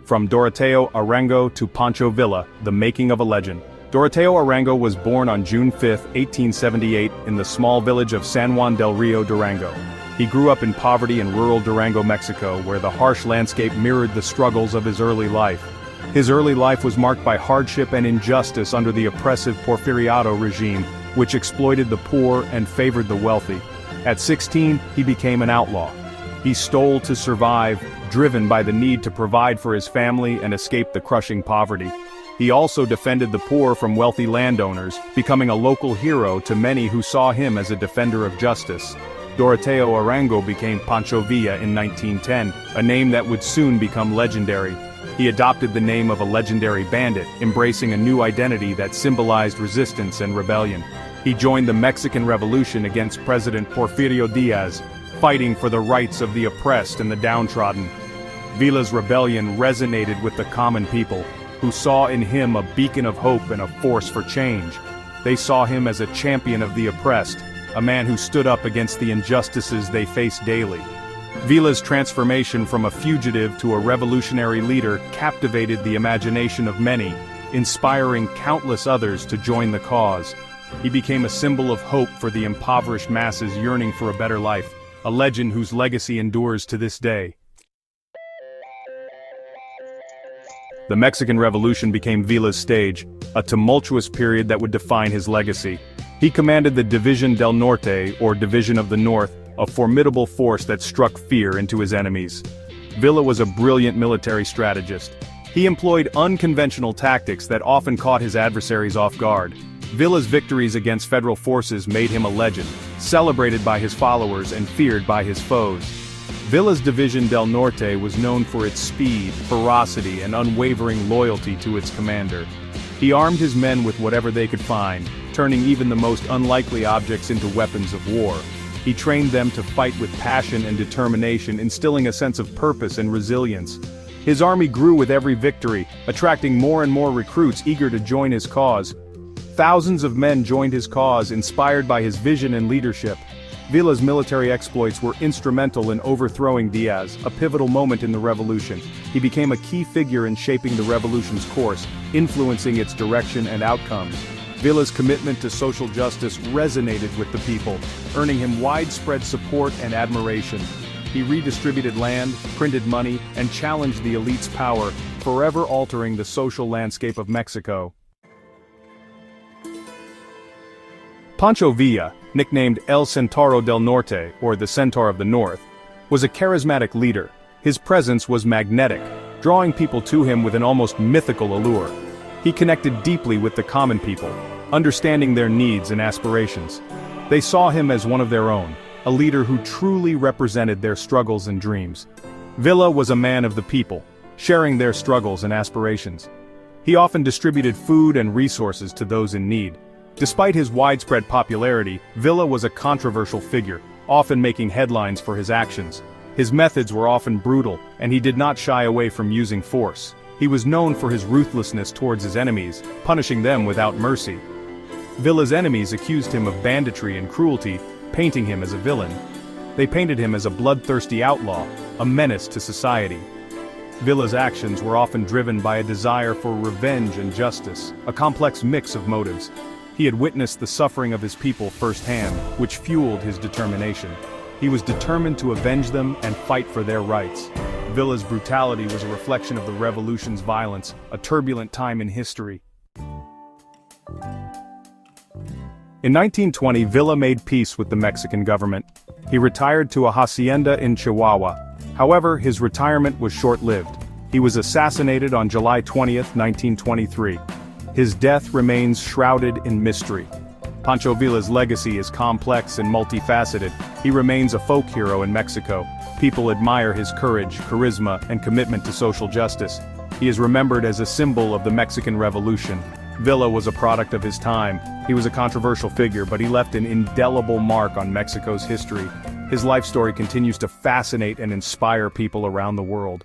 From Doroteo Arango to Poncho Villa, the making of a legend. Doroteo Arango was born on June 5, 1878, in the small village of San Juan del Rio, Durango. He grew up in poverty in rural Durango, Mexico, where the harsh landscape mirrored the struggles of his early life. His early life was marked by hardship and injustice under the oppressive Porfiriato regime, which exploited the poor and favored the wealthy. At 16, he became an outlaw. He stole to survive, driven by the need to provide for his family and escape the crushing poverty. He also defended the poor from wealthy landowners, becoming a local hero to many who saw him as a defender of justice. Doroteo Arango became Poncho Villa in 1910, a name that would soon become legendary. He adopted the name of a legendary bandit, embracing a new identity that symbolized resistance and rebellion. He joined the Mexican Revolution against President Porfirio Diaz, fighting for the rights of the oppressed and the downtrodden. Villa's rebellion resonated with the common people, who saw in him a beacon of hope and a force for change. They saw him as a champion of the oppressed, a man who stood up against the injustices they faced daily. Villa's transformation from a fugitive to a revolutionary leader captivated the imagination of many, inspiring countless others to join the cause. He became a symbol of hope for the impoverished masses yearning for a better life, a legend whose legacy endures to this day. The Mexican Revolution became Villa's stage, a tumultuous period that would define his legacy. He commanded the División del Norte, or Division of the North, a formidable force that struck fear into his enemies. Villa was a brilliant military strategist. He employed unconventional tactics that often caught his adversaries off guard. Villa's victories against federal forces made him a legend, celebrated by his followers and feared by his foes. Villa's División del Norte was known for its speed, ferocity, and unwavering loyalty to its commander. He armed his men with whatever they could find, turning even the most unlikely objects into weapons of war. He trained them to fight with passion and determination, instilling a sense of purpose and resilience. His army grew with every victory, attracting more and more recruits eager to join his cause. Thousands of men joined his cause, inspired by his vision and leadership. Villa's military exploits were instrumental in overthrowing Diaz, a pivotal moment in the revolution. He became a key figure in shaping the revolution's course, influencing its direction and outcomes. Villa's commitment to social justice resonated with the people, earning him widespread support and admiration. He redistributed land, printed money, and challenged the elite's power, forever altering the social landscape of Mexico. Poncho Villa, nicknamed El Centauro del Norte, or the Centaur of the North, was a charismatic leader. His presence was magnetic, drawing people to him with an almost mythical allure. He connected deeply with the common people, understanding their needs and aspirations. They saw him as one of their own, a leader who truly represented their struggles and dreams. Villa was a man of the people, sharing their struggles and aspirations. He often distributed food and resources to those in need. Despite his widespread popularity, Villa was a controversial figure, often making headlines for his actions. His methods were often brutal, and he did not shy away from using force. He was known for his ruthlessness towards his enemies, punishing them without mercy. Villa's enemies accused him of banditry and cruelty, painting him as a villain. They painted him as a bloodthirsty outlaw, a menace to society. Villa's actions were often driven by a desire for revenge and justice, a complex mix of motives. He had witnessed the suffering of his people firsthand, which fueled his determination. He was determined to avenge them and fight for their rights. Villa's brutality was a reflection of the revolution's violence, a turbulent time in history. In 1920, Villa made peace with the Mexican government. He retired to a hacienda in Chihuahua. However, his retirement was short-lived. He was assassinated on July 20, 1923. His death remains shrouded in mystery. Poncho Villa's legacy is complex and multifaceted. He remains a folk hero in Mexico. People admire his courage, charisma, and commitment to social justice. He is remembered as a symbol of the Mexican Revolution. Villa was a product of his time. He was a controversial figure, but he left an indelible mark on Mexico's history. His life story continues to fascinate and inspire people around the world.